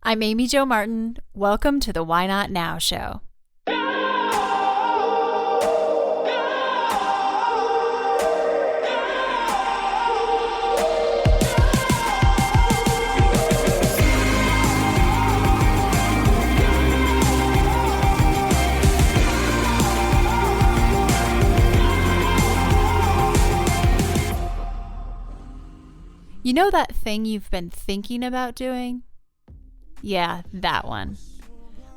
I'm Amy Jo Martin. Welcome to the Why Not Now show. You know that thing you've been thinking about doing? Yeah, that one.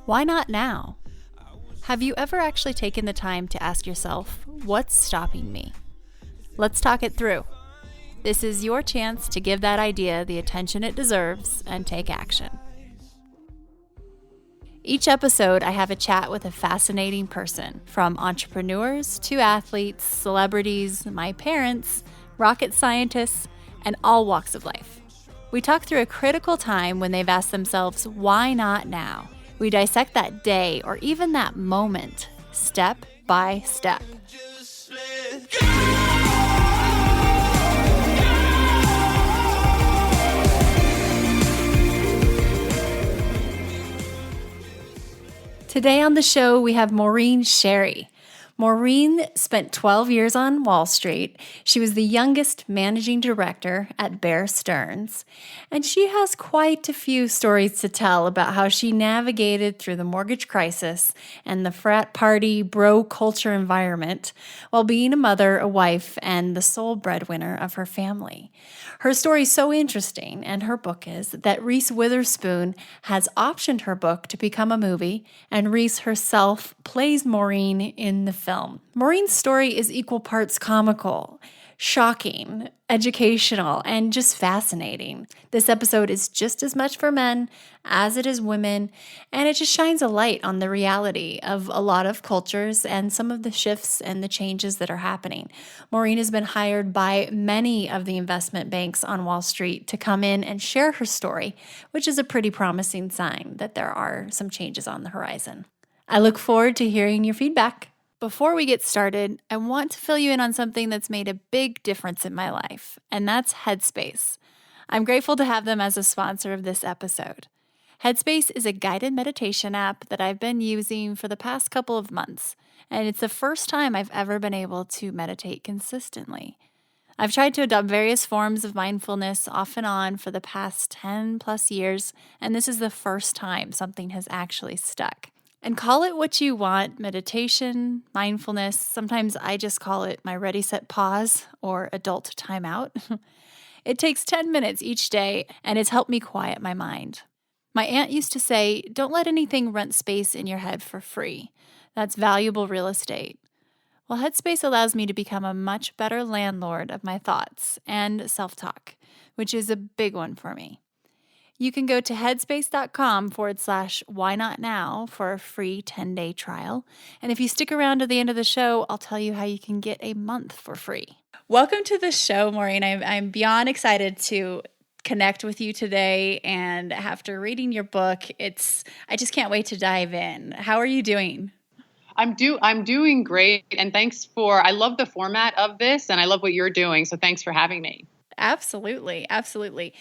Why not now? Have you ever actually taken the time to ask yourself, what's stopping me? Let's talk it through. This is your chance to give that idea the attention it deserves and take action. Each episode, I have a chat with a fascinating person, from entrepreneurs to athletes, celebrities, my parents, rocket scientists, and all walks of life. We talk through a critical time when they've asked themselves, why not now? We dissect that day or even that moment, step by step. Today on the show, we have Maureen Sherry. Maureen spent 12 years on Wall Street. She was the youngest managing director at Bear Stearns, and she has quite a few stories to tell about how she navigated through the mortgage crisis and the frat party bro culture environment while being a mother, a wife, and the sole breadwinner of her family. Her story is so interesting, and her book is, that Reese Witherspoon has optioned her book to become a movie, and Reese herself plays Maureen in the film. Maureen's story is equal parts comical, shocking, educational, and just fascinating. This episode is just as much for men as it is women, and it just shines a light on the reality of a lot of cultures and some of the shifts and the changes that are happening. Maureen has been hired by many of the investment banks on Wall Street to come in and share her story, which is a pretty promising sign that there are some changes on the horizon. I look forward to hearing your feedback. Before we get started, I want to fill you in on something that's made a big difference in my life, and that's Headspace. I'm grateful to have them as a sponsor of this episode. Headspace is a guided meditation app that I've been using for the past couple of months, and it's the first time I've ever been able to meditate consistently. I've tried to adopt various forms of mindfulness off and on for the past 10 plus years, and this is the first time something has actually stuck. And call it what you want, meditation, mindfulness. Sometimes I just call it my ready, set, pause or adult timeout. It takes 10 minutes each day, and it's helped me quiet my mind. My aunt used to say, don't let anything rent space in your head for free. That's valuable real estate. Well, Headspace allows me to become a much better landlord of my thoughts and self-talk, which is a big one for me. You can go to headspace.com/why not now for a free 10-day trial. And if you stick around to the end of the show, I'll tell you how you can get a month for free. Welcome to the show, Maureen. I'm beyond excited to connect with you today. And after reading your book, I just can't wait to dive in. How are you doing? I'm doing great. And I love the format of this and I love what you're doing. So thanks for having me. Absolutely. Absolutely.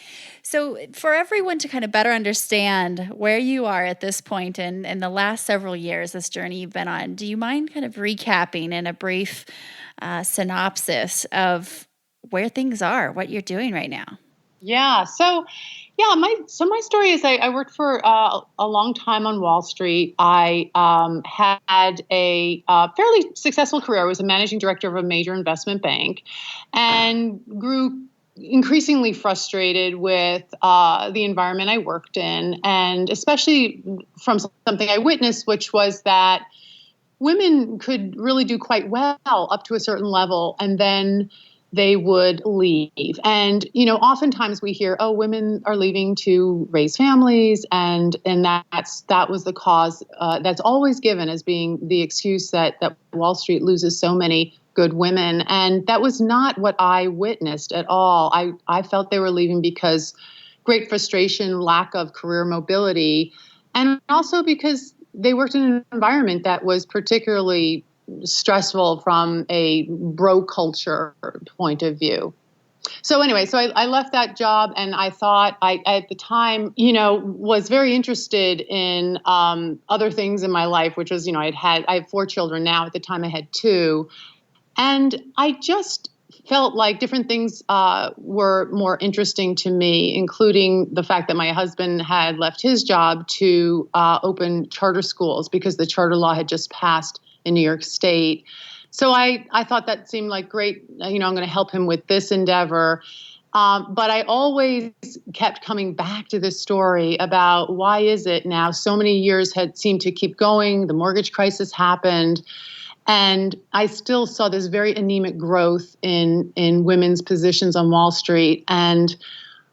So for everyone to kind of better understand where you are at this point in the last several years, this journey you've been on, do you mind kind of recapping in a brief synopsis of where things are, what you're doing right now? Yeah. My story is I worked for a long time on Wall Street. I had a fairly successful career. I was a managing director of a major investment bank and grew increasingly frustrated with the environment I worked in, and especially from something I witnessed, which was that women could really do quite well up to a certain level, and then they would leave. And, oftentimes we hear, oh, women are leaving to raise families. And that was the cause that's always given as being the excuse that Wall Street loses so many good women. And that was not what I witnessed at all. I felt they were leaving because great frustration, lack of career mobility, and also because they worked in an environment that was particularly stressful from a bro culture point of view. So anyway, I left that job, and I thought I at the time, was very interested in other things in my life, which was, I have 4 children now. At the time, I had 2, and I just felt like different things were more interesting to me, including the fact that my husband had left his job to open charter schools because the charter law had just passed in New York State. So I thought that seemed like great. I'm going to help him with this endeavor. But I always kept coming back to this story about why is it now so many years had seemed to keep going. The mortgage crisis happened. And I still saw this very anemic growth in women's positions on Wall Street, and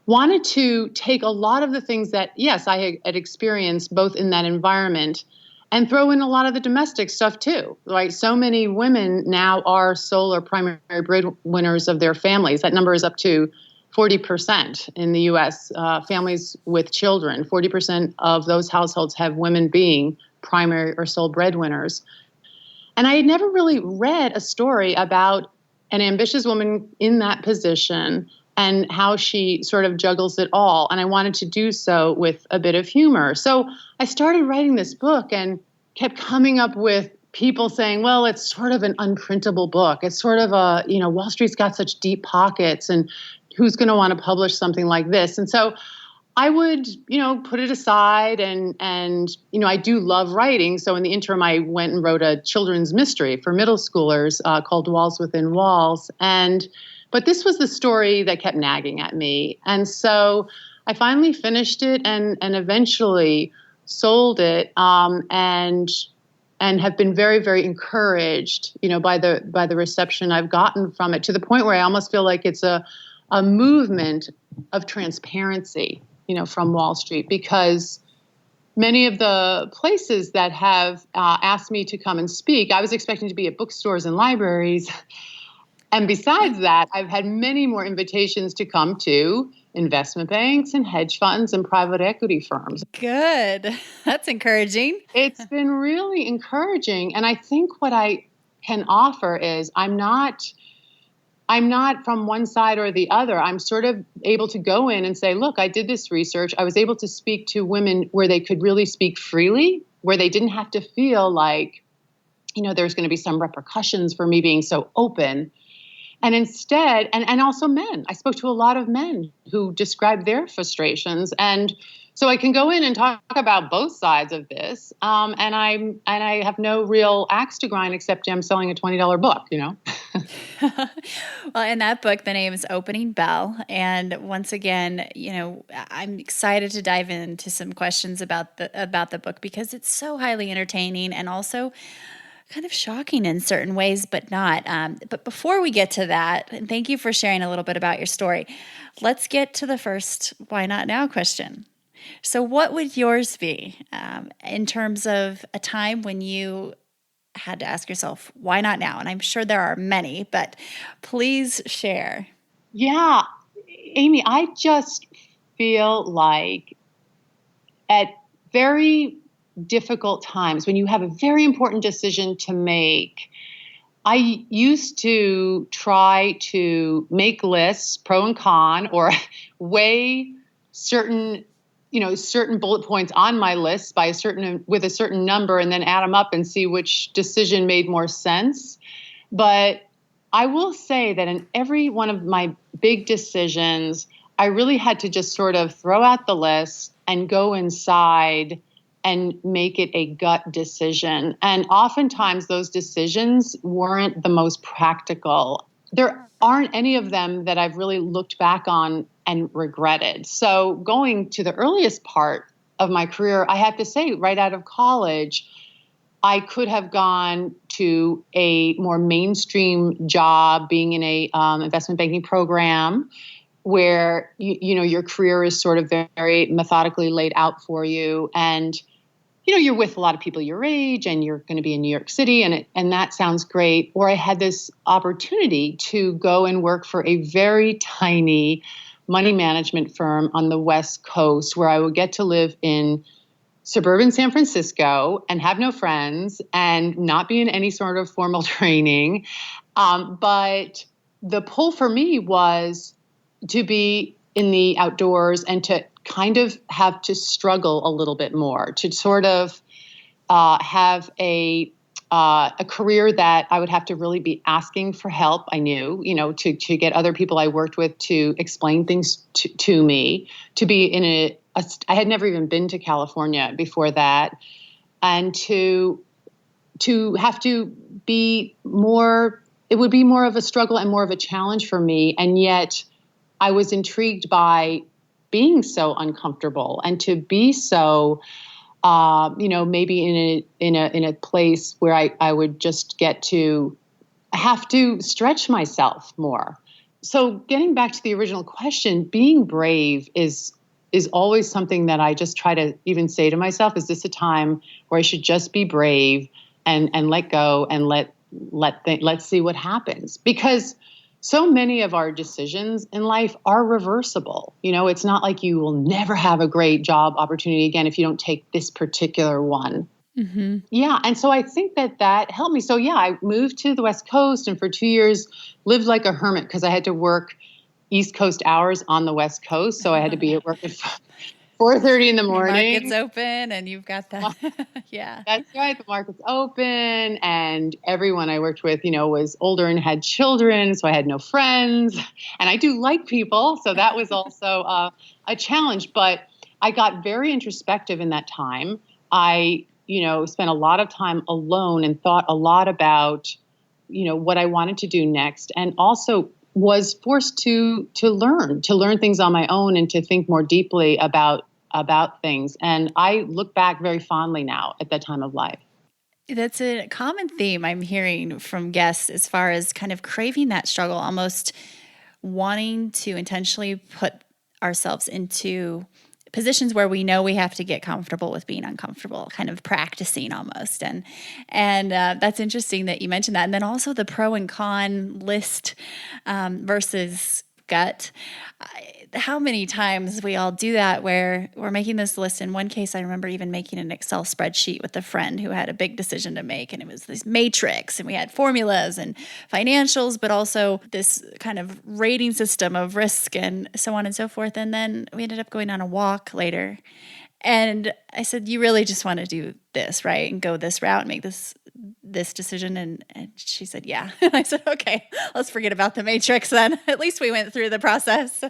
wanted to take a lot of the things that, yes, I had experienced both in that environment and throw in a lot of the domestic stuff too. Like, so many women now are sole or primary breadwinners of their families. That number is up to 40% in the U.S. Families with children. 40% of those households have women being primary or sole breadwinners. And I had never really read a story about an ambitious woman in that position and how she sort of juggles it all. And I wanted to do so with a bit of humor. So I started writing this book and kept coming up with people saying, well, it's sort of an unprintable book. It's sort of Wall Street's got such deep pockets, and who's going to want to publish something like this? And so I would, put it aside, and I do love writing. So in the interim, I went and wrote a children's mystery for middle schoolers called Walls Within Walls. But this was the story that kept nagging at me. And so I finally finished it and eventually sold it, and have been very, very encouraged, by the reception I've gotten from it, to the point where I almost feel like it's a movement of transparency, from Wall Street, because many of the places that have asked me to come and speak, I was expecting to be at bookstores and libraries. And besides that, I've had many more invitations to come to investment banks and hedge funds and private equity firms. Good. That's encouraging. It's been really encouraging. And I think what I can offer is I'm not from one side or the other. I'm sort of able to go in and say, look, I did this research. I was able to speak to women where they could really speak freely, where they didn't have to feel like, there's going to be some repercussions for me being so open. And instead, and also men, I spoke to a lot of men who described their frustrations. And so I can go in and talk about both sides of this. And I have no real axe to grind, except I'm selling a $20 book, Well, in that book, the name is Opening Belle. And once again, I'm excited to dive into some questions about the book, because it's so highly entertaining and also kind of shocking in certain ways, but not. But before we get to that, and thank you for sharing a little bit about your story, let's get to the first why not now question. So what would yours be in terms of a time when you had to ask yourself, why not now? And I'm sure there are many, but please share. Yeah, Amy, I just feel like at very difficult times, when you have a very important decision to make, I used to try to make lists, pro and con, or weigh certain bullet points on my list with a certain number, and then add them up and see which decision made more sense. But I will say that in every one of my big decisions, I really had to just sort of throw out the list and go inside and make it a gut decision. And oftentimes those decisions weren't the most practical. There aren't any of them that I've really looked back on and regretted. So going to the earliest part of my career, I have to say, right out of college, I could have gone to a more mainstream job, being in a investment banking program, where your career is sort of very methodically laid out for you, and you're with a lot of people your age, and you're going to be in New York City, and that sounds great. Or I had this opportunity to go and work for a very tiny money management firm on the West Coast, where I would get to live in suburban San Francisco and have no friends and not be in any sort of formal training. But the pull for me was to be in the outdoors and to kind of have to struggle a little bit more, to sort of have a career that I would have to really be asking for help. I knew, to get other people I worked with to explain things to me, to be in I had never even been to California before that, and to have to be more, it would be more of a struggle and more of a challenge for me. And yet I was intrigued by being so uncomfortable and to be so, maybe in a place where I would just get to have to stretch myself more. So getting back to the original question, being brave is always something that I just try to even say to myself, is this a time where I should just be brave and let go and let's see what happens? Because so many of our decisions in life are reversible. It's not like you will never have a great job opportunity again if you don't take this particular one. Mm-hmm. Yeah. And so I think that helped me. So yeah, I moved to the West Coast and for 2 years lived like a hermit because I had to work East Coast hours on the West Coast. So I had to be at work at 4:30 in the morning. Market's open and you've got that. Yeah. That's right. The market's open and everyone I worked with, was older and had children. So I had no friends and I do like people. So that was also a challenge, but I got very introspective in that time. I, spent a lot of time alone and thought a lot about, what I wanted to do next, and also was forced to learn things on my own and to think more deeply about things. And I look back very fondly now at that time of life. That's a common theme I'm hearing from guests as far as kind of craving that struggle, almost wanting to intentionally put ourselves into positions where we know we have to get comfortable with being uncomfortable, kind of practicing almost. And that's interesting that you mentioned that. And then also the pro and con list versus gut. How many times we all do that where we're making this list. In one case, I remember even making an Excel spreadsheet with a friend who had a big decision to make. And it was this matrix and we had formulas and financials, but also this kind of rating system of risk and so on and so forth. And then we ended up going on a walk later. And I said, you really just want to do this, right? And go this route and make this decision. And she said, yeah. I said, okay, let's forget about the matrix then. At least we went through the process.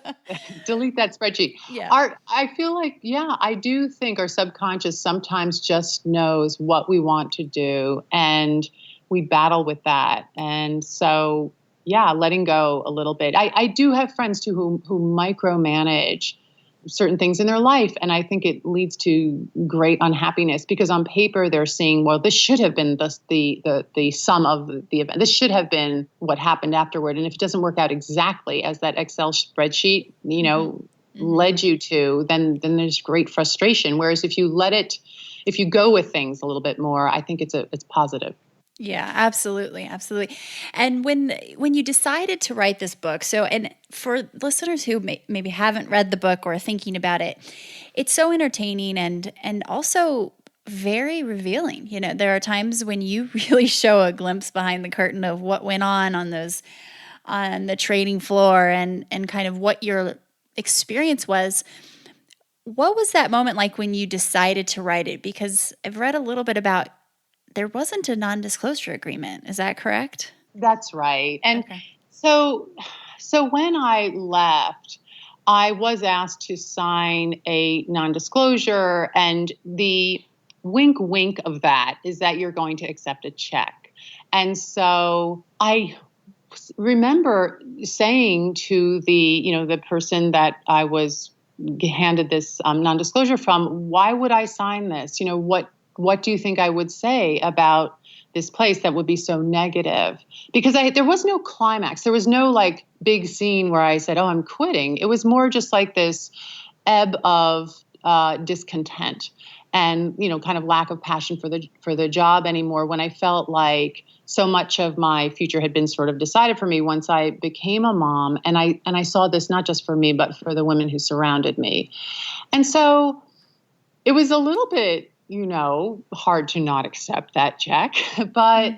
Delete that spreadsheet. Yeah. I feel like, I do think our subconscious sometimes just knows what we want to do and we battle with that. And so, letting go a little bit. I do have friends too who micromanage certain things in their life. And I think it leads to great unhappiness because on paper they're seeing, well, this should have been the sum of the event. This should have been what happened afterward. And if it doesn't work out exactly as that Excel spreadsheet, led you to, then there's great frustration. Whereas if you go with things a little bit more, I think it's positive. Yeah, absolutely. Absolutely. And when you decided to write this book, and for listeners who maybe haven't read the book or are thinking about it, it's so entertaining and also very revealing. There are times when you really show a glimpse behind the curtain of what went on the trading floor and kind of what your experience was. What was that moment like when you decided to write it? Because I've read a little bit about there wasn't a non-disclosure agreement. Is that correct? That's right. And okay. So when I left, I was asked to sign a non-disclosure, and the wink wink of that is that you're going to accept a check. And so I remember saying to the person that I was handed this non-disclosure from, why would I sign this? What do you think I would say about this place that would be so negative? Because there was no climax. There was no like big scene where I said, oh, I'm quitting. It was more just like this ebb of discontent and, kind of lack of passion for the job anymore, when I felt like so much of my future had been sort of decided for me once I became a mom. And I saw this not just for me, but for the women who surrounded me. And so it was a little bit, hard to not accept that check. But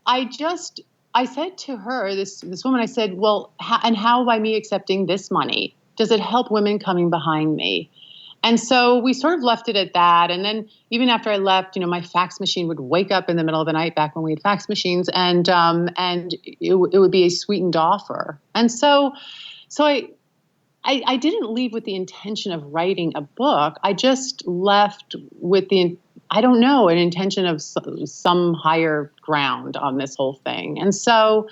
I just I said to her, this woman, I said, well, and how by me accepting this money, does it help women coming behind me? And so we sort of left it at that. And then even after I left, my fax machine would wake up in the middle of the night back when we had fax machines, and it would be a sweetened offer. And so I didn't leave with the intention of writing a book. I just left with I don't know, an intention of some higher ground on this whole thing. And so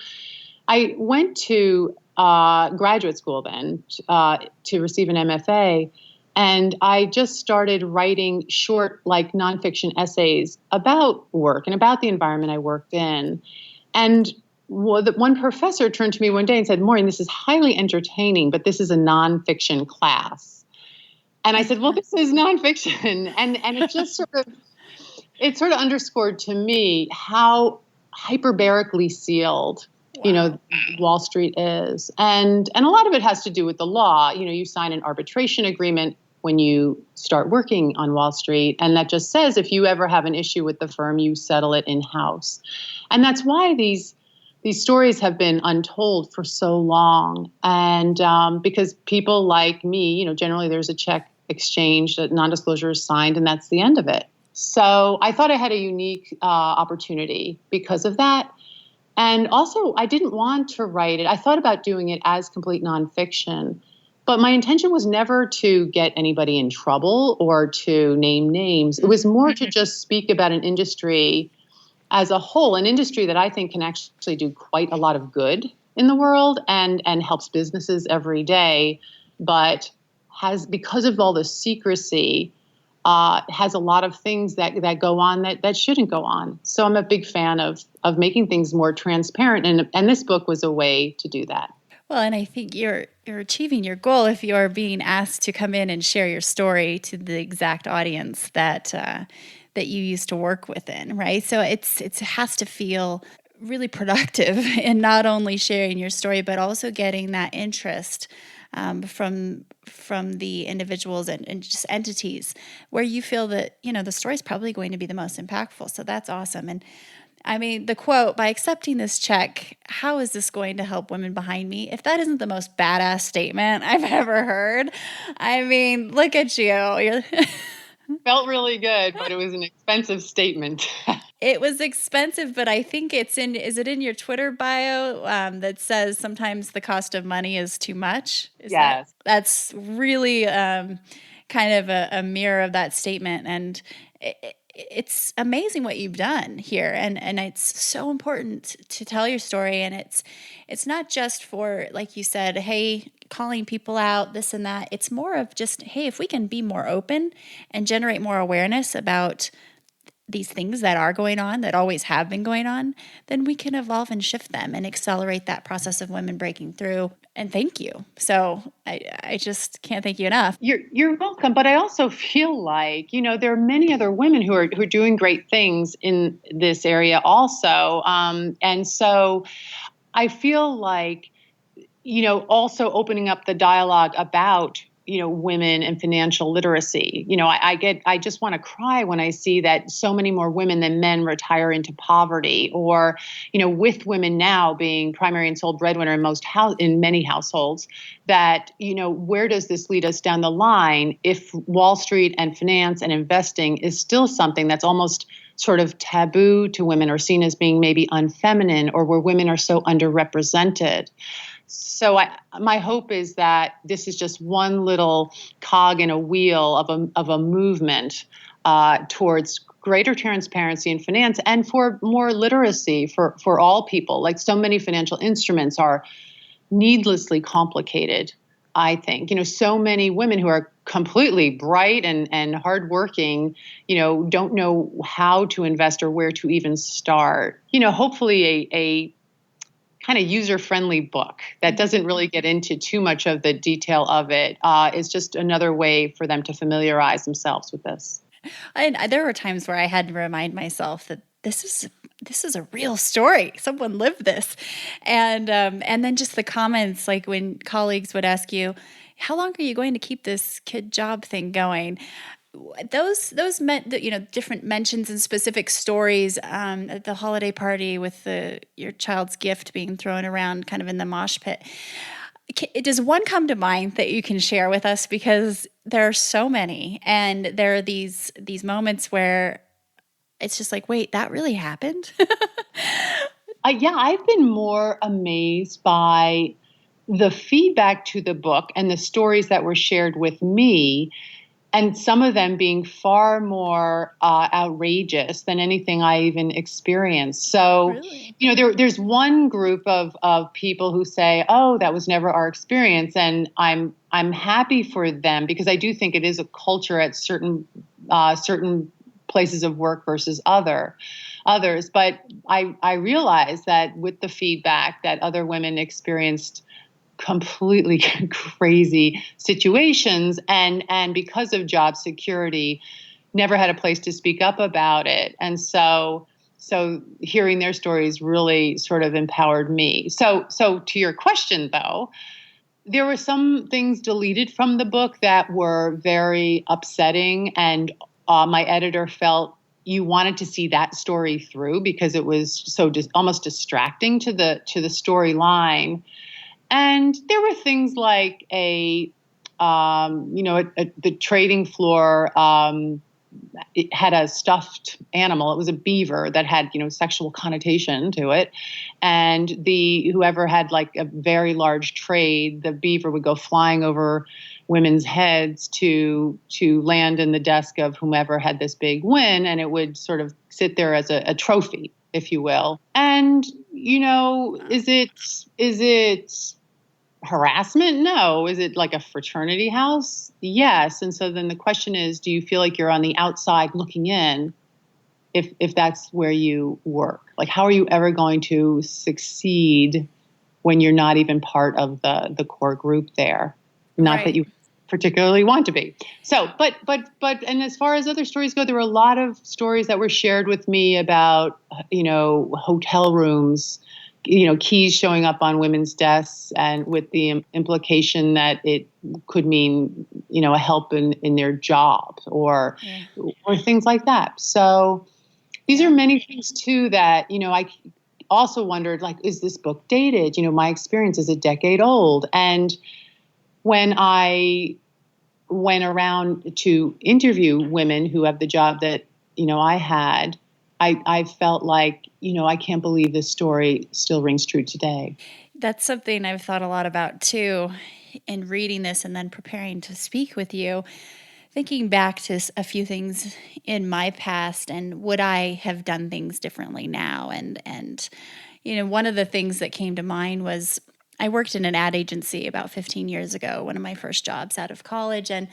I went to graduate school then to receive an MFA. And I just started writing short, like nonfiction essays about work and about the environment I worked in. And one professor turned to me one day and said, Maureen, this is highly entertaining, but this is a nonfiction class. And I said, well, this is nonfiction. And it just sort of underscored to me how hyperbarically sealed Wall Street is. And a lot of it has to do with the law. You sign an arbitration agreement when you start working on Wall Street. And that just says if you ever have an issue with the firm, you settle it in-house. And that's why these stories have been untold for so long. And because people like me, generally there's a check exchanged, a non-disclosure is signed, and that's the end of it. So I thought I had a unique opportunity because of that. And also, I didn't want to write it. I thought about doing it as complete nonfiction, but my intention was never to get anybody in trouble or to name names. It was more to just speak about an industry as a whole, an industry that I think can actually do quite a lot of good in the world and helps businesses every day, but because of all the secrecy, has a lot of things that go on that shouldn't go on. So I'm a big fan of making things more transparent, and this book was a way to do that. Well, and I think you're achieving your goal if you're being asked to come in and share your story to the exact audience that you used to work within, right? So it has to feel really productive in not only sharing your story, but also getting that interest from the individuals and just entities where you feel that, the story is probably going to be the most impactful. So that's awesome. And I mean, the quote, by accepting this check, how is this going to help women behind me? If that isn't the most badass statement I've ever heard, I mean, look at you. Felt really good, but it was an expensive statement. It was expensive, but I think is it in your Twitter bio that says sometimes the cost of money is too much? Yes. That's really kind of a mirror of that statement. And it's amazing what you've done here. And it's so important to tell your story. And it's not just for, like you said, hey, calling people out, this and that. It's more of just, hey, if we can be more open and generate more awareness about these things that are going on, that always have been going on, then we can evolve and shift them and accelerate that process of women breaking through. And thank you. So I just can't thank you enough. You're welcome. But I also feel like, there are many other women who are doing great things in this area also. And so I feel like, also opening up the dialogue about women and financial literacy. I just want to cry when I see that so many more women than men retire into poverty, or, with women now being primary and sole breadwinner in many households, that, where does this lead us down the line if Wall Street and finance and investing is still something that's almost sort of taboo to women or seen as being maybe unfeminine, or where women are so underrepresented. So my hope is that this is just one little cog in a wheel of a movement towards greater transparency in finance and for more literacy for all people. Like, so many financial instruments are needlessly complicated, I think. So many women who are completely bright and hardworking, don't know how to invest or where to even start. Hopefully a kind of user-friendly book that doesn't really get into too much of the detail of it is just another way for them to familiarize themselves with this. And there were times where I had to remind myself that this is a real story. Someone lived this. And then just the comments, like when colleagues would ask you, how long are you going to keep this kid job thing going? those meant that, different mentions and specific stories at the holiday party with your child's gift being thrown around kind of in the mosh pit. Does one come to mind that you can share with us? Because there are so many, and there are these moments where it's just like, wait, that really happened? Yeah, I've been more amazed by the feedback to the book and the stories that were shared with me, and some of them being far more outrageous than anything I even experienced. So, Really? there's one group of people who say, "Oh, that was never our experience," and I'm happy for them, because I do think it is a culture at certain places of work versus others. But I realize that with the feedback that other women experienced completely crazy situations, and because of job security, never had a place to speak up about it. And so hearing their stories really sort of empowered me. So to your question, though, there were some things deleted from the book that were very upsetting, and my editor felt you wanted to see that story through because it was so almost distracting to the storyline. And there were things like the trading floor, it had a stuffed animal. It was a beaver that had, sexual connotation to it. And whoever had like a very large trade, the beaver would go flying over women's heads to land in the desk of whomever had this big win. And it would sort of sit there as a trophy, if you will. And, is it harassment? No. Is it like a fraternity house? Yes. And so then the question is, do you feel like you're on the outside looking in if that's where you work? Like, how are you ever going to succeed when you're not even part of the core group there? Not that you particularly want to be. So, but, and as far as other stories go, there were a lot of stories that were shared with me about, hotel rooms, keys showing up on women's desks, and with the implication that it could mean, a help in their job or things like that. So these are many things too that, I also wondered, like, is this book dated? My experience is a decade old. And when I went around to interview women who have the job that, I had, I felt like, I can't believe this story still rings true today. That's something I've thought a lot about too in reading this and then preparing to speak with you. Thinking back to a few things in my past, and would I have done things differently now? And one of the things that came to mind was I worked in an ad agency about 15 years ago, one of my first jobs out of college, and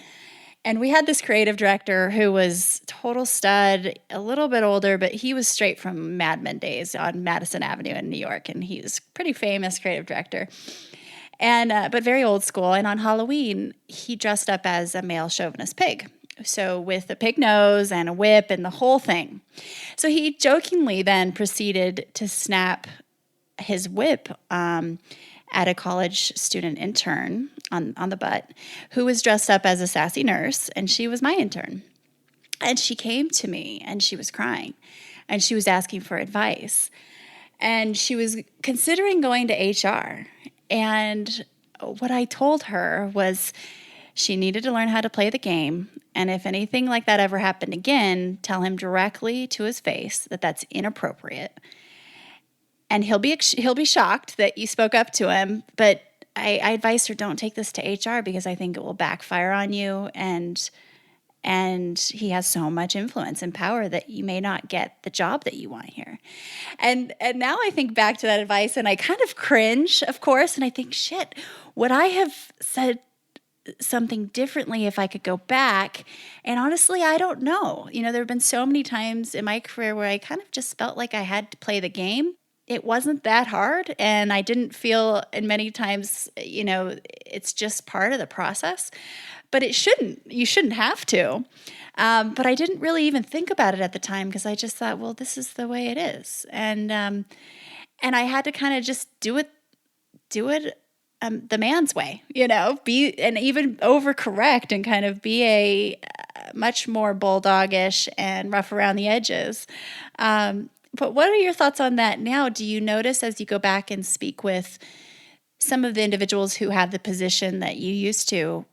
we had this creative director who was total stud, a little bit older, but he was straight from Mad Men days on Madison Avenue in New York, and he was pretty famous creative director. And but very old school. And on Halloween, he dressed up as a male chauvinist pig. So with a pig nose and a whip and the whole thing. So he jokingly then proceeded to snap his whip at a college student intern on the butt who was dressed up as a sassy nurse, and she was my intern. And she came to me and she was crying and she was asking for advice. And she was considering going to HR. And what I told her was she needed to learn how to play the game. And if anything like that ever happened again, tell him directly to his face that that's inappropriate. And he'll be shocked that you spoke up to him. But I advised her, don't take this to HR because I think it will backfire on you. And he has so much influence and power that you may not get the job that you want here. And now I think back to that advice and I kind of cringe, of course, and I think, shit, would I have said something differently if I could go back? And honestly, I don't know. There have been so many times in my career where I kind of just felt like I had to play the game. It wasn't that hard, and I didn't feel, and many times, it's just part of the process. But it shouldn't. You shouldn't have to. But I didn't really even think about it at the time because I just thought, well, this is the way it is, and I had to kind of just do it the man's way, be and even overcorrect and kind of be a much more bulldogish and rough around the edges. But what are your thoughts on that now? Do you notice as you go back and speak with some of the individuals who have the position that you used to,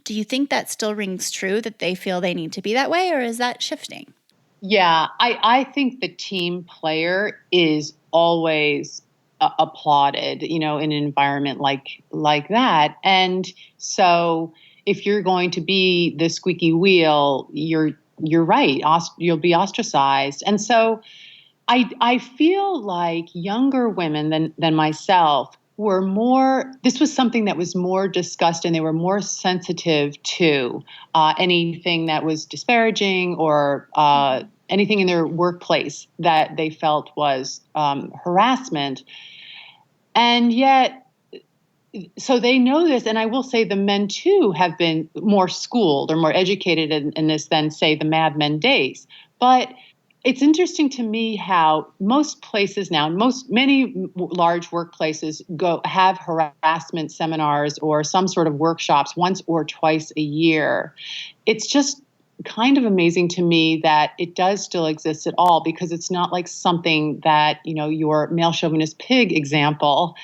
do you think that still rings true, that they feel they need to be that way, or is that shifting? Yeah, I think the team player is always applauded, in an environment like that. And so if you're going to be the squeaky wheel, you're right. You'll be ostracized. And so I feel like younger women than myself were this was something that was more discussed, and they were more sensitive to anything that was disparaging or anything in their workplace that they felt was harassment. And yet, so they know this, and I will say the men too have been more schooled or more educated in this than, say, the Mad Men days. But it's interesting to me how most places now, many large workplaces have harassment seminars or some sort of workshops once or twice a year. It's just kind of amazing to me that it does still exist at all, because it's not like something that, your male chauvinist pig example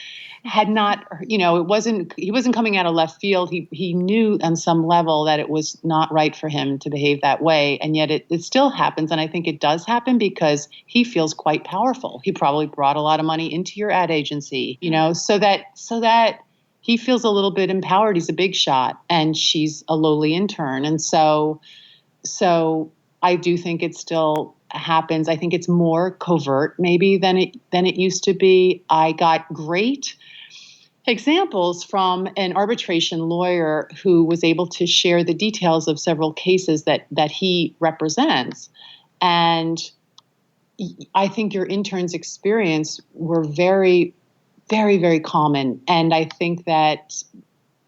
had not, he wasn't coming out of left field. He knew on some level that it was not right for him to behave that way. And yet it still happens. And I think it does happen because he feels quite powerful. He probably brought a lot of money into your ad agency, so that he feels a little bit empowered. He's a big shot and she's a lowly intern. And so I do think it still happens. I think it's more covert maybe than it used to be. I got great examples from an arbitration lawyer who was able to share the details of several cases that he represents. And I think your intern's experience were very, very, very common. And I think that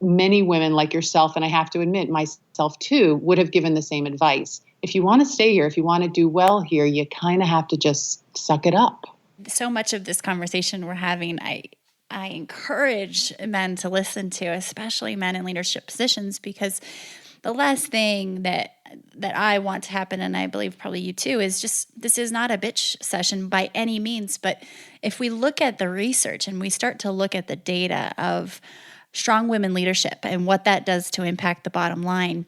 many women like yourself, and I have to admit myself too, would have given the same advice. If you want to stay here, if you want to do well here, you kind of have to just suck it up. So much of this conversation we're having, I encourage men to listen to, especially men in leadership positions, because the last thing that I want to happen, and I believe probably you too, is just, this is not a bitch session by any means. But if we look at the research and we start to look at the data of strong women leadership and what that does to impact the bottom line,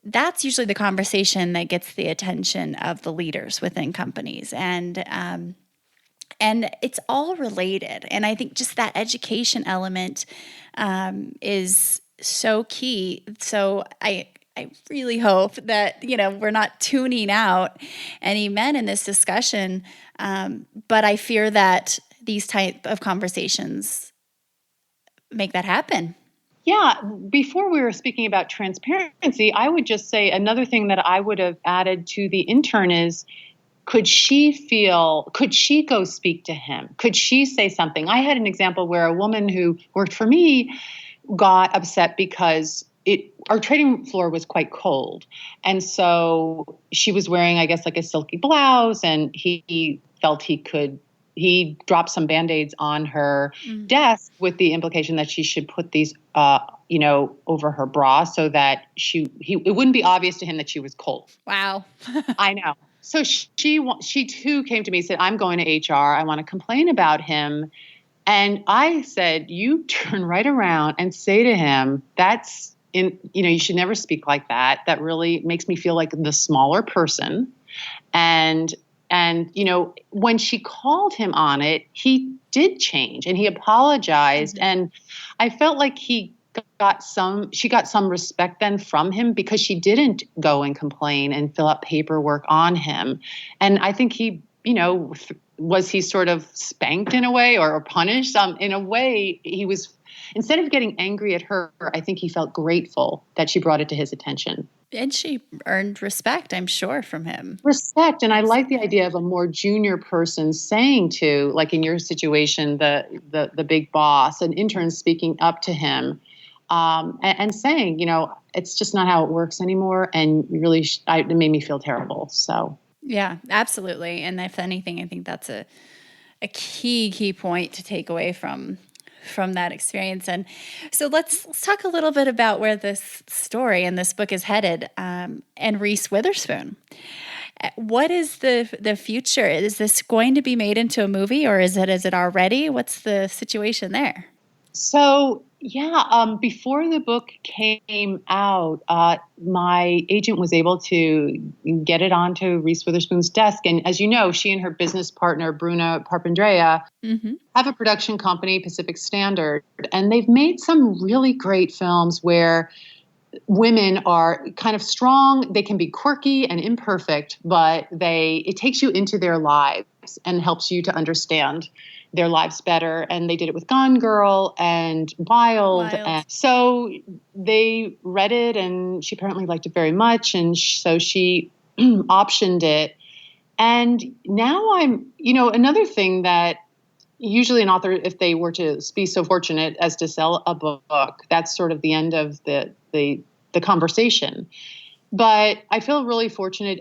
that's usually the conversation that gets the attention of the leaders within companies. And it's all related. And I think just that education element is so key. So I really hope that, we're not tuning out any men in this discussion. But I fear that these type of conversations make that happen. Yeah. Before we were speaking about transparency, I would just say another thing that I would have added to the intern is, could she go speak to him? Could she say something? I had an example where a woman who worked for me got upset because our trading floor was quite cold. And so she was wearing, I guess, like a silky blouse, and he felt he dropped some Band-Aids on her desk with the implication that she should put these, over her bra so that it wouldn't be obvious to him that she was cold. Wow. I know. So she too came to me and said, I'm going to HR. I want to complain about him. And I said, you turn right around and say to him, you should never speak like that. That really makes me feel like the smaller person. And when she called him on it, he did change and he apologized. Mm-hmm. And I felt like she got some respect then from him, because she didn't go and complain and fill out paperwork on him. And I think he, was he sort of spanked in a way or punished? In a way, he was, instead of getting angry at her, I think he felt grateful that she brought it to his attention. And she earned respect, I'm sure, from him. Respect. And I like the idea of a more junior person saying to, like in your situation, the big boss, an intern speaking up to him and saying, it's just not how it works anymore. And really, it made me feel terrible. So. Yeah, absolutely. And if anything, I think that's a key point to take away from from that experience. And so let's talk a little bit about where this story and this book is headed, and Reese Witherspoon. What is the future? Is this going to be made into a movie, or is it already? What's the situation there? So, before the book came out, my agent was able to get it onto Reese Witherspoon's desk. And as you know, she and her business partner, Bruna Papandrea, have a production company, Pacific Standard. And they've made some really great films where women are kind of strong. They can be quirky and imperfect, but it takes you into their lives and helps you to understand their lives better. And they did it with Gone Girl and Wild. And so they read it, and she apparently liked it very much. And so she optioned it. And now another thing that usually an author, if they were to be so fortunate as to sell a book, that's sort of the end of the conversation. But I feel really fortunate.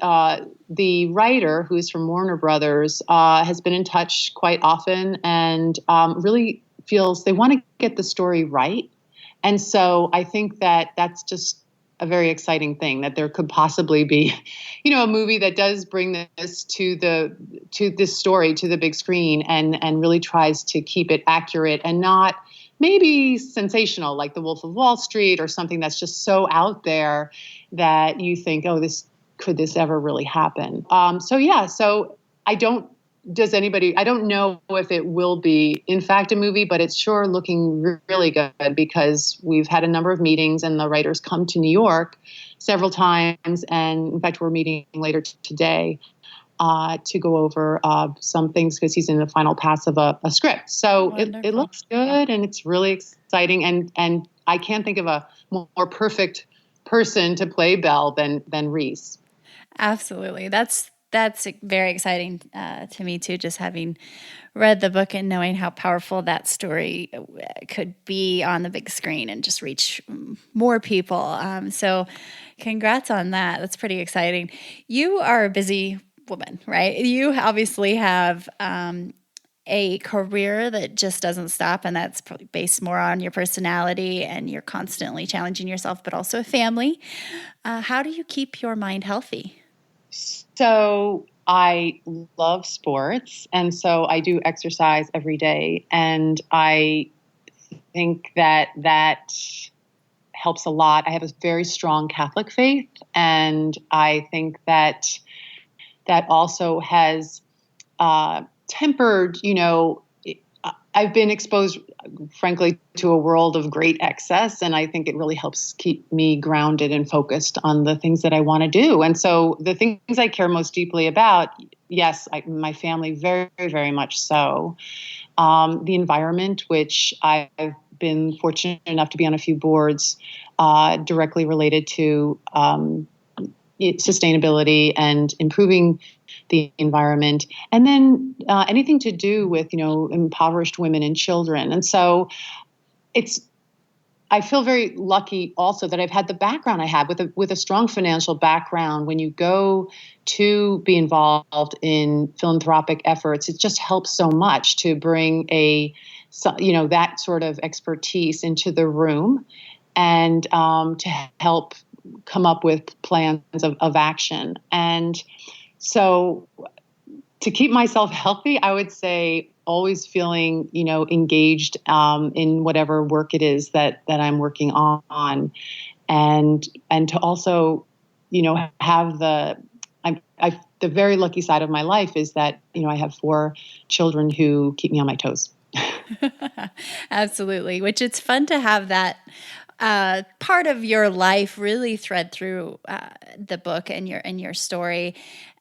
The writer, who is from Warner Brothers, has been in touch quite often and really feels they want to get the story right. And so I think that that's just a very exciting thing, that there could possibly be, a movie that does bring this to this story to the big screen and really tries to keep it accurate and not maybe sensational like The Wolf of Wall Street or something that's just so out there that you think, oh, could this ever really happen? So I don't know if it will be in fact a movie, but it's sure looking really good because we've had a number of meetings and the writers come to New York several times. And in fact, we're meeting later today to go over some things because he's in the final pass of a script. So it looks good and it's really exciting. And I can't think of a more perfect person to play Belle than Reese. Absolutely. That's very exciting to me too, just having read the book and knowing how powerful that story could be on the big screen and just reach more people. So congrats on that. That's pretty exciting. You are a busy woman, right? You obviously have a career that just doesn't stop, and that's probably based more on your personality and you're constantly challenging yourself, but also a family. How do you keep your mind healthy? So I love sports, and so I do exercise every day, and I think that helps a lot. I have a very strong Catholic faith, and I think that also has tempered, I've been exposed, frankly, to a world of great excess. And I think it really helps keep me grounded and focused on the things that I want to do. And so the things I care most deeply about, yes, my family, very, very much so. The environment, which I've been fortunate enough to be on a few boards directly related to sustainability and improving the environment, and then anything to do with, impoverished women and children. And so I feel very lucky also that I've had the background I had with a strong financial background. When you go to be involved in philanthropic efforts, it just helps so much to bring that sort of expertise into the room and to help come up with plans of action. And so to keep myself healthy, I would say always feeling, engaged in whatever work it is that I'm working on, and to also, have the very lucky side of my life is that, I have 4 children who keep me on my toes. Absolutely, which it's fun to have that part of your life really thread through the book and your story,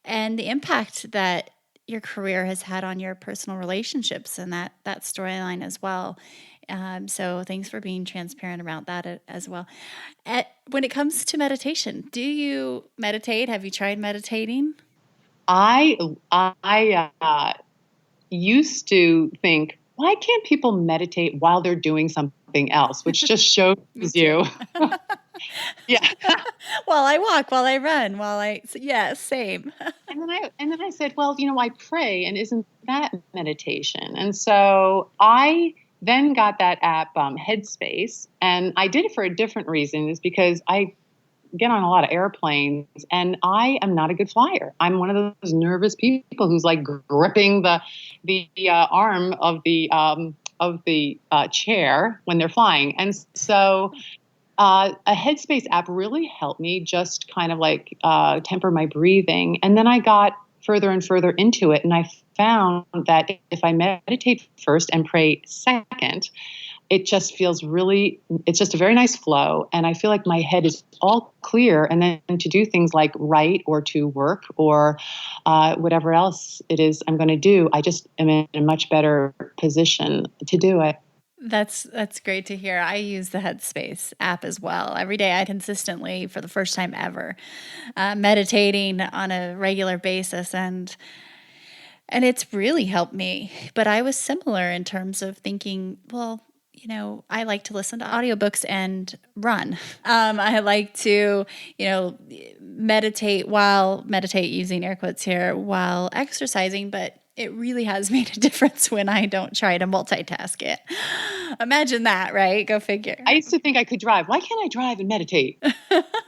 and the impact that your career has had on your personal relationships and that storyline as well. So thanks for being transparent about that as well. When it comes to meditation, do you meditate? Have you tried meditating? I used to think, why can't people meditate while they're doing something else, which just shows you. Yeah. While I walk, while I run, same. And then I said, well, I pray, and isn't that meditation? And so I then got that app, Headspace, and I did it for a different reason. Is because I get on a lot of airplanes and I am not a good flyer. I'm one of those nervous people who's like gripping the arm of the chair when they're flying. And so a Headspace app really helped me just kind of like temper my breathing. And then I got further and further into it. And I found that if I meditate first and pray second, it just feels it's just a very nice flow. And I feel like my head is all clear. And then to do things like write or to work or whatever else it is I'm going to do, I just am in a much better position to do it. That's great to hear. I use the Headspace app as well. Every day I consistently, for the first time ever, meditating on a regular basis, and it's really helped me. But I was similar in terms of thinking, well, I like to listen to audiobooks and run. I like to, meditate using air quotes here, while exercising, but it really has made a difference when I don't try to multitask it. Imagine that, right? Go figure. I used to think I could drive. Why can't I drive and meditate?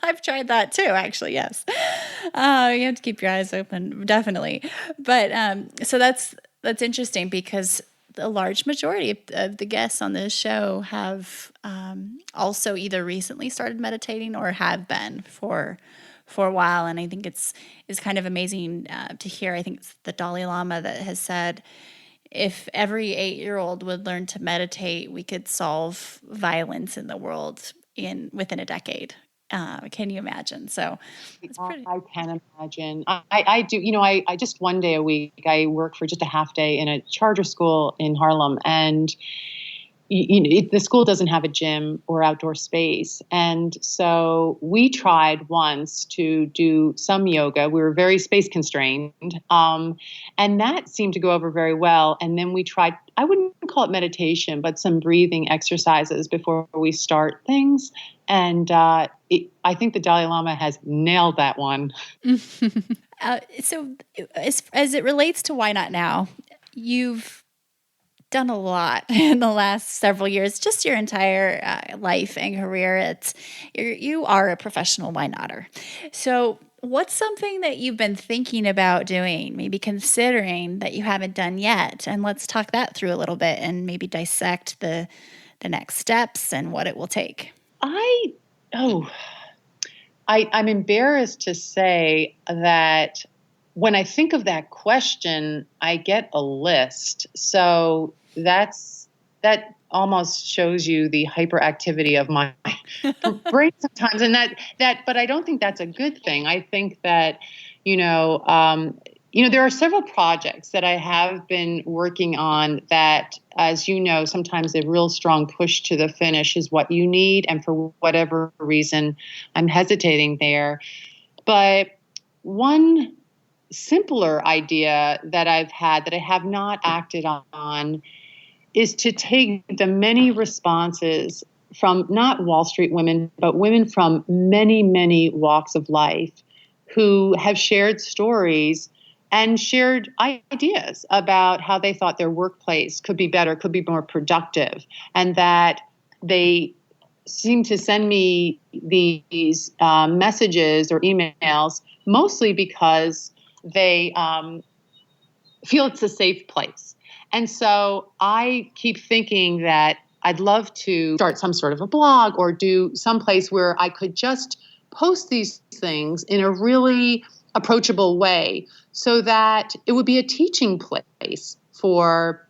I've tried that too, actually, yes. You have to keep your eyes open, definitely. But so that's interesting, because a large majority of the guests on this show have also either recently started meditating or have been for a while. And I think it's kind of amazing to hear. I think it's the Dalai Lama that has said, if every 8-year-old would learn to meditate, we could solve violence in the world within a decade. Can you imagine? So it's pretty. I can imagine. I do. I just one day a week, I work for just a half day in a charter school in Harlem, and the school doesn't have a gym or outdoor space. And so we tried once to do some yoga. We were very space constrained. And that seemed to go over very well. And then we tried, I wouldn't call it meditation, but some breathing exercises before we start things. And I think the Dalai Lama has nailed that one. So as it relates to Why Not Now, you've done a lot in the last several years, just your entire life and career. You are a professional why notter. So what's something that you've been thinking about doing, maybe considering that you haven't done yet? And let's talk that through a little bit and maybe dissect the next steps and what it will take. I'm embarrassed to say that when I think of that question, I get a list. So that almost shows you the hyperactivity of my brain sometimes. And but I don't think that's a good thing. I think that, there are several projects that I have been working on that, as you know, sometimes a real strong push to the finish is what you need. And for whatever reason, I'm hesitating there. But one simpler idea that I've had that I have not acted on is to take the many responses from not Wall Street women, but women from many, many walks of life who have shared stories and shared ideas about how they thought their workplace could be better, could be more productive, and that they seem to send me these messages or emails mostly because they feel it's a safe place. And so I keep thinking that I'd love to start some sort of a blog or do some place where I could just post these things in a really approachable way so that it would be a teaching place for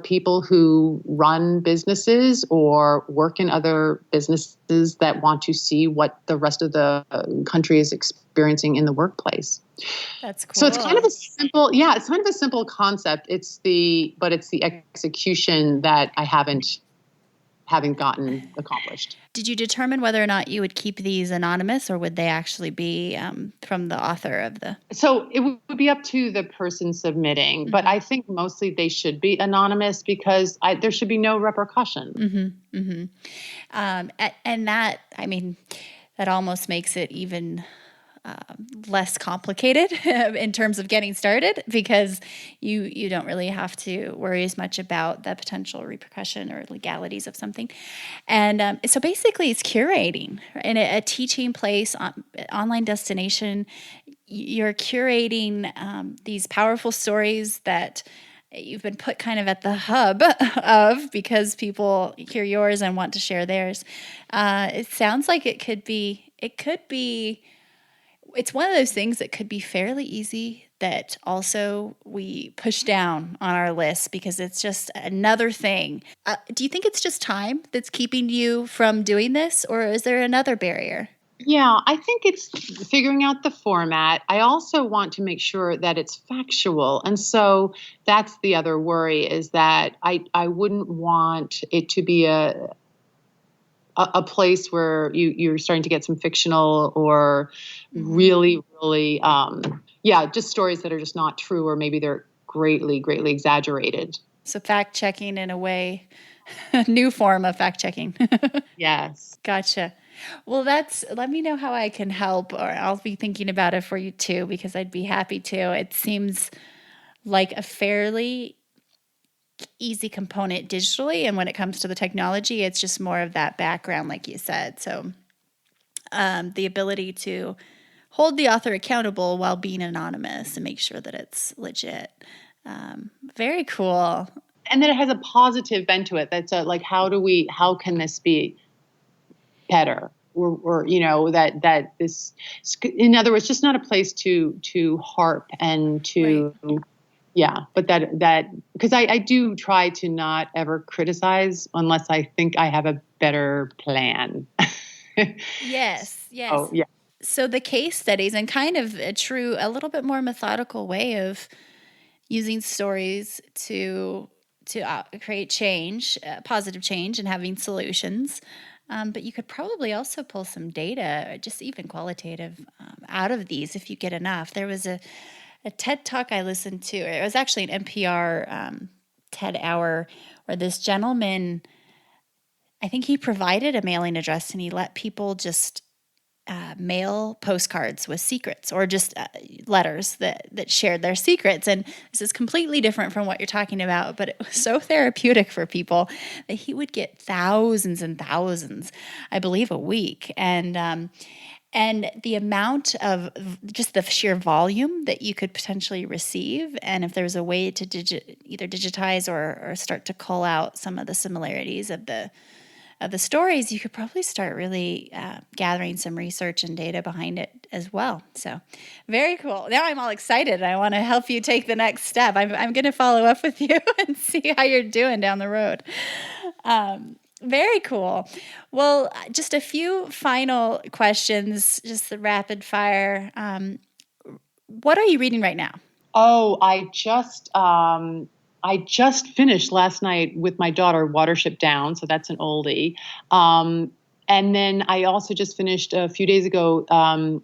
people who run businesses or work in other businesses that want to see what the rest of the country is experiencing in the workplace. That's cool. So it's kind of a simple concept. It's the execution that I haven't gotten accomplished. Did you determine whether or not you would keep these anonymous, or would they actually be from the author of the? So it would be up to the person submitting, but I think mostly they should be anonymous because there should be no repercussion. Mm-hmm, mm-hmm. And that, that almost makes it even less complicated in terms of getting started, because you don't really have to worry as much about the potential repercussion or legalities of something. And so basically it's curating in a teaching place, online destination. You're curating these powerful stories that you've been put kind of at the hub of, because people hear yours and want to share theirs. It sounds like it could be, it's one of those things that could be fairly easy, that also we push down on our list because it's just another thing. Do you think it's just time that's keeping you from doing this, or is there another barrier? Yeah, I think it's figuring out the format. I also want to make sure that it's factual. And so that's the other worry, is that I wouldn't want it to be a place where you're starting to get some fictional or really, just stories that are just not true, or maybe they're greatly, greatly exaggerated. So fact checking in a way, a new form of fact checking. Yes. Gotcha. Well, let me know how I can help, or I'll be thinking about it for you too, because I'd be happy to. It seems like a fairly easy component digitally, and when it comes to the technology, it's just more of that background, like you said. So the ability to hold the author accountable while being anonymous and make sure that it's legit. Very cool. And then it has a positive bent to it. That's like, how can this be better? Or that this, in other words, just not a place to harp and to, right. Yeah, but that because I do try to not ever criticize unless I think I have a better plan. Yes. Oh, yeah. So the case studies, and kind of a little bit more methodical way of using stories to create change, positive change, and having solutions. But you could probably also pull some data, just even qualitative, out of these if you get enough. There was a TED Talk I listened to. It was actually an NPR TED Hour, where this gentleman, I think he provided a mailing address, and he let people just mail postcards with secrets, or just letters that shared their secrets. And this is completely different from what you're talking about, but it was so therapeutic for people that he would get thousands and thousands, I believe, a week. And the amount of just the sheer volume that you could potentially receive, and if there was a way to either digitize or start to call out some of the similarities of the stories, you could probably start really gathering some research and data behind it as well. So very cool. Now I'm all excited. I want to help you take the next step. I'm going to follow up with you and see how you're doing down the road. Very cool. Well, just a few final questions, just the rapid fire. What are you reading right now? Oh, I just finished last night with my daughter Watership Down, so that's an oldie. And then I also just finished a few days ago,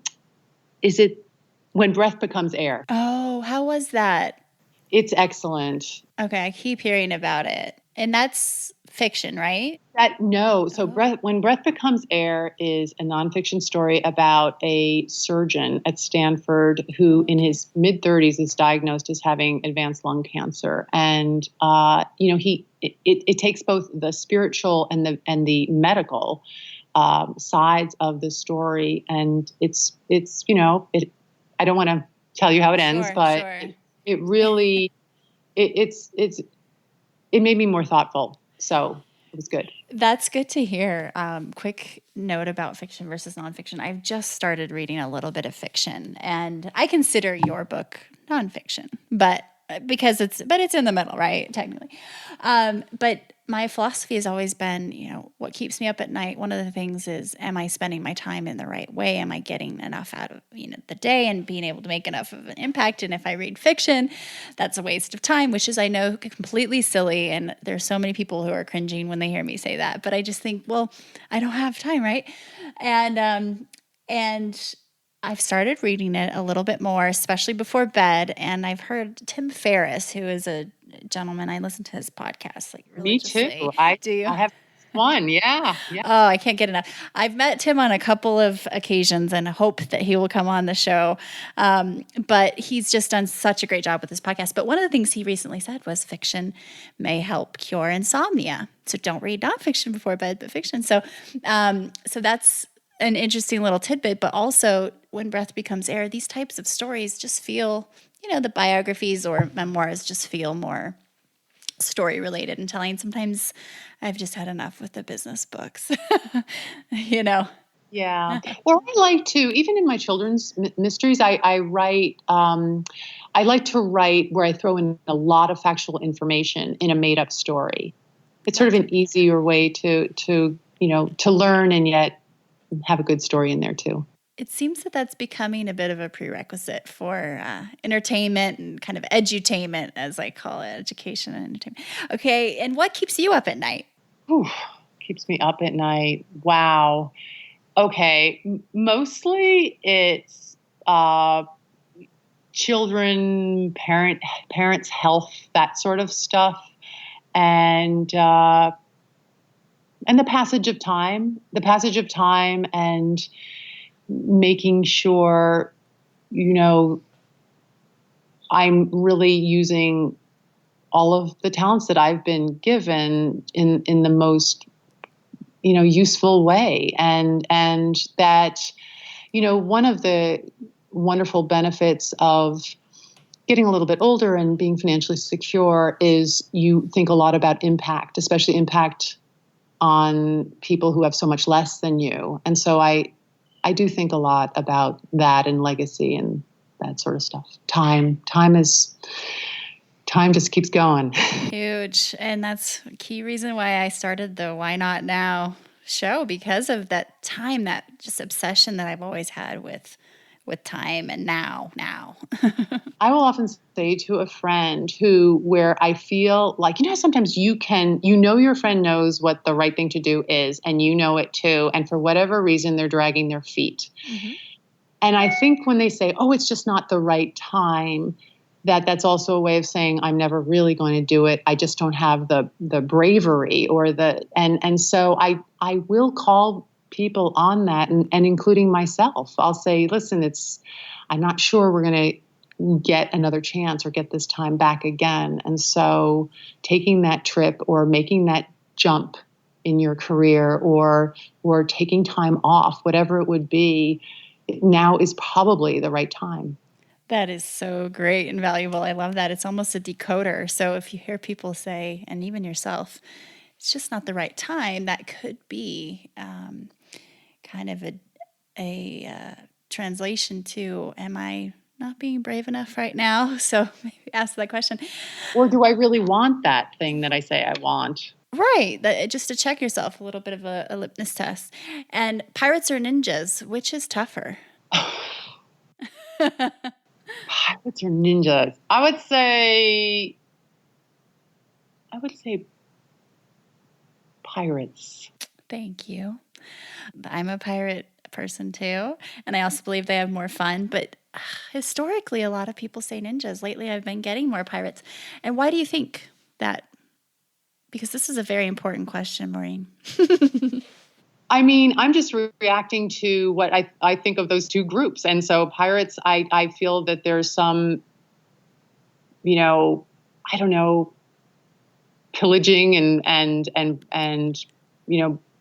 is it When Breath Becomes Air? Oh, how was that? It's excellent. Okay, I keep hearing about it. And that's fiction, right? When Breath Becomes Air is a nonfiction story about a surgeon at Stanford who, in his mid-30s, is diagnosed as having advanced lung cancer, and it takes both the spiritual and the medical sides of the story, and it's I don't want to tell you how it ends, but sure. It really it made me more thoughtful. So it was good. That's good to hear. Quick note about fiction versus nonfiction. I've just started reading a little bit of fiction, and I consider your book nonfiction, but it's in the middle, right? Technically. But my philosophy has always been, what keeps me up at night. One of the things is, am I spending my time in the right way? Am I getting enough out of, the day and being able to make enough of an impact? And if I read fiction, that's a waste of time, which is, I know, completely silly. And there's so many people who are cringing when they hear me say that, but I just think, well, I don't have time. Right. And I've started reading it a little bit more, especially before bed. And I've heard Tim Ferriss, who is a gentleman, I listen to his podcast. Me too. I have One. Yeah. Yeah. Oh, I can't get enough. I've met Tim on a couple of occasions and hope that he will come on the show. But he's just done such a great job with this podcast. But one of the things he recently said was fiction may help cure insomnia. So don't read nonfiction before bed, but fiction. So that's an interesting little tidbit. But also, when breath becomes air, these types of stories just feel, the biographies or memoirs just feel more story related and telling. Sometimes I've just had enough with the business books, Yeah. Or I like to, even in my children's mysteries, I write, I like to write where I throw in a lot of factual information in a made up story. It's sort of an easier way to learn and yet have a good story in there too. It seems that that's becoming a bit of a prerequisite for entertainment and kind of edutainment, as I call it, education and entertainment. Okay, and what keeps you up at night? Whew, keeps me up at night. Wow. Okay, mostly it's children, parents' health, that sort of stuff, and the passage of time, and making sure, I'm really using all of the talents that I've been given in the most, useful way. And that, one of the wonderful benefits of getting a little bit older and being financially secure is you think a lot about impact, especially impact on people who have so much less than you. And so I do think a lot about that and legacy and that sort of stuff. Time just keeps going. Huge. And that's a key reason why I started the Why Not Now show, because of that time, that just obsession that I've always had with time and now. I will often say to a friend where I feel like, sometimes your friend knows what the right thing to do is, and you know it too. And for whatever reason, they're dragging their feet. Mm-hmm. And I think when they say, oh, it's just not the right time, that's also a way of saying, I'm never really going to do it. I just don't have the bravery and so I will call people on that and including myself. I'll say, listen, I'm not sure we're going to get another chance or get this time back again. And so taking that trip or making that jump in your career or taking time off, whatever it would be, now is probably the right time. That is so great and valuable. I love that. It's almost a decoder. So if you hear people say, and even yourself, it's just not the right time, that could be kind of a translation to, am I not being brave enough right now? So maybe ask that question. Or do I really want that thing that I say I want? Right. Just to check yourself, a little bit of a litmus test. And pirates or ninjas, which is tougher? Pirates or ninjas? I would say pirates. Thank you. I'm a pirate person too, and I also believe they have more fun, but historically a lot of people say ninjas. Lately I've been getting more pirates. And why do you think that? Because this is a very important question, Maureen. I mean, I'm just reacting to what I think of those two groups. And so pirates, I feel that there's some, I don't know, pillaging and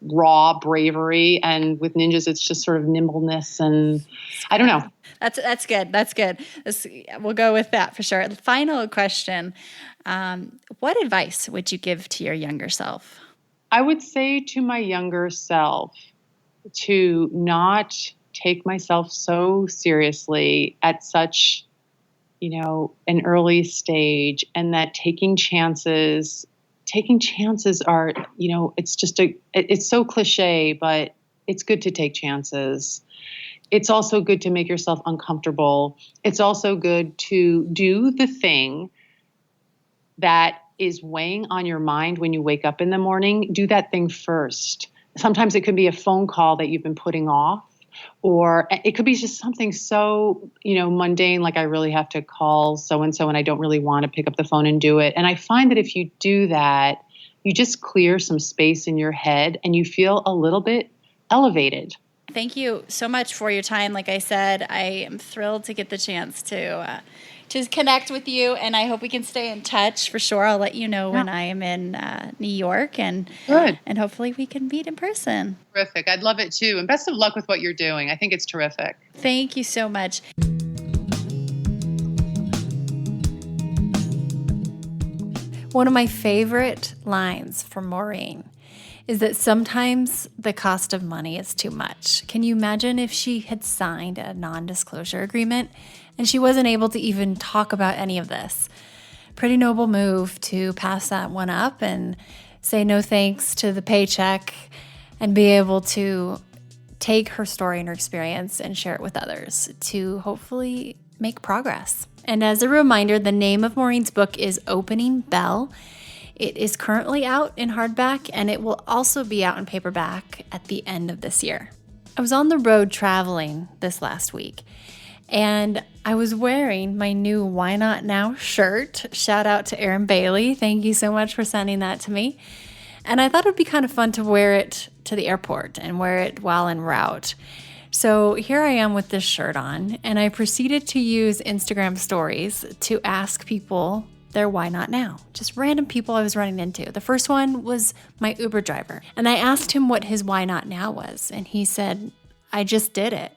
raw bravery. And with ninjas, it's just sort of nimbleness and I don't know. That's good. That's good. We'll go with that for sure. Final question. What advice would you give to your younger self? I would say to my younger self to not take myself so seriously at such, an early stage, and that taking chances are, it's so cliche, but it's good to take chances. It's also good to make yourself uncomfortable. It's also good to do the thing that is weighing on your mind when you wake up in the morning. Do that thing first. Sometimes it could be a phone call that you've been putting off, or it could be just something so, mundane, like I really have to call so-and-so and I don't really want to pick up the phone and do it. And I find that if you do that, you just clear some space in your head and you feel a little bit elevated. Thank you so much for your time. Like I said, I am thrilled to get the chance to connect with you, and I hope we can stay in touch for sure. I'll let you know when I am in New York, and Good. And hopefully we can meet in person. Terrific. I'd love it too. And best of luck with what you're doing. I think it's terrific. Thank you so much. One of my favorite lines from Maureen is that sometimes the cost of money is too much. Can you imagine if she had signed a non-disclosure agreement and she wasn't able to even talk about any of this? Pretty noble move to pass that one up and say no thanks to the paycheck and be able to take her story and her experience and share it with others to hopefully make progress. And as a reminder, the name of Maureen's book is Opening Belle. It is currently out in hardback, and it will also be out in paperback at the end of this year. I was on the road traveling this last week, and I was wearing my new Why Not Now shirt. Shout out to Erin Bailey. Thank you so much for sending that to me. And I thought it would be kind of fun to wear it to the airport and wear it while en route. So here I am with this shirt on, and I proceeded to use Instagram stories to ask people their why not now, just random people I was running into. The first one was my Uber driver, and I asked him what his why not now was, and he said, I just did it.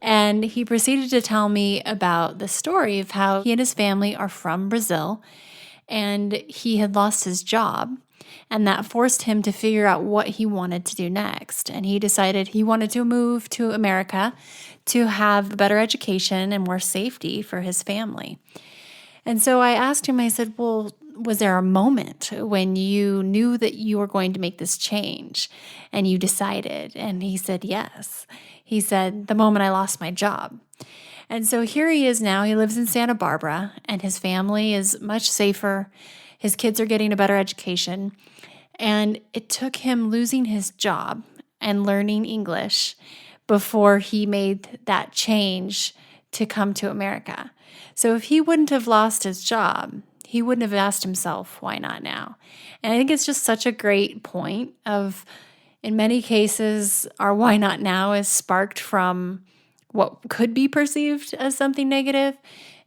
And he proceeded to tell me about the story of how he and his family are from Brazil, and he had lost his job. And that forced him to figure out what he wanted to do next. And he decided he wanted to move to America to have a better education and more safety for his family. And so I asked him, I said, well, was there a moment when you knew that you were going to make this change and you decided? And he said, yes. He said, the moment I lost my job. And so here he is now. He lives in Santa Barbara, and his family is much safer. His kids are getting a better education. And it took him losing his job and learning English before he made that change to come to America. So if he wouldn't have lost his job, he wouldn't have asked himself, why not now? And I think it's just such a great point of, in many cases, our why not now is sparked from what could be perceived as something negative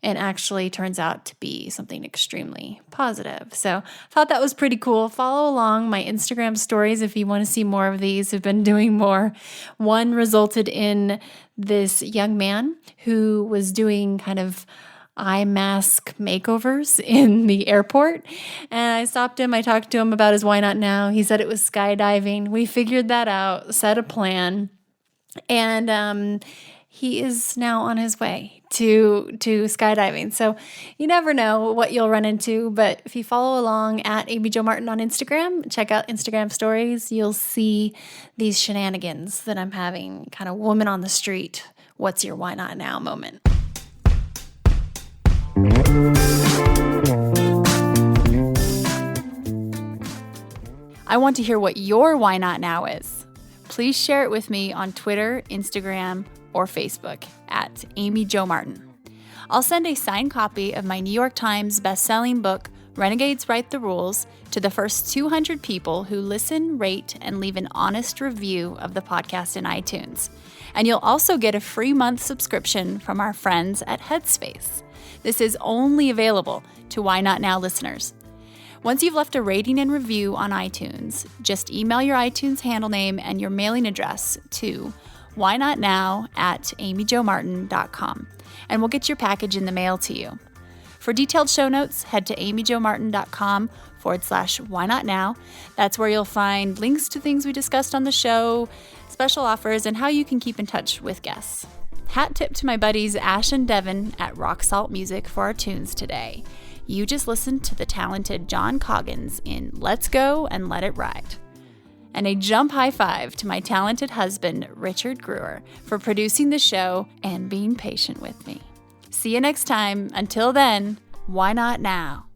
and actually turns out to be something extremely positive. So I thought that was pretty cool. Follow along my Instagram stories if you want to see more of these. I've been doing more. One resulted in this young man who was doing kind of eye mask makeovers in the airport. And I stopped him. I talked to him about his why not now. He said it was skydiving. We figured that out, set a plan, and he is now on his way to skydiving. So you never know what you'll run into, but if you follow along at Amy Jo Martin on Instagram, check out Instagram stories, you'll see these shenanigans that I'm having, kind of woman on the street, what's your why not now moment. I want to hear what your why not now is. Please share it with me on Twitter, Instagram, or Facebook at Amy Jo Martin. I'll send a signed copy of my New York Times best-selling book, Renegades Write the Rules, to the first 200 people who listen, rate, and leave an honest review of the podcast in iTunes. And you'll also get a free month subscription from our friends at Headspace. This is only available to Why Not Now listeners. Once you've left a rating and review on iTunes, just email your iTunes handle name and your mailing address to whynotnow@amyjomartin.com, and we'll get your package in the mail to you. For detailed show notes, head to amyjomartin.com/whynotnow. That's where you'll find links to things we discussed on the show, special offers, and how you can keep in touch with guests. Hat tip to my buddies Ash and Devin at Rock Salt Music for our tunes today. You just listened to the talented John Coggins in Let's Go and Let It Ride. And a jump high five to my talented husband, Richard Greer, for producing the show and being patient with me. See you next time. Until then, why not now?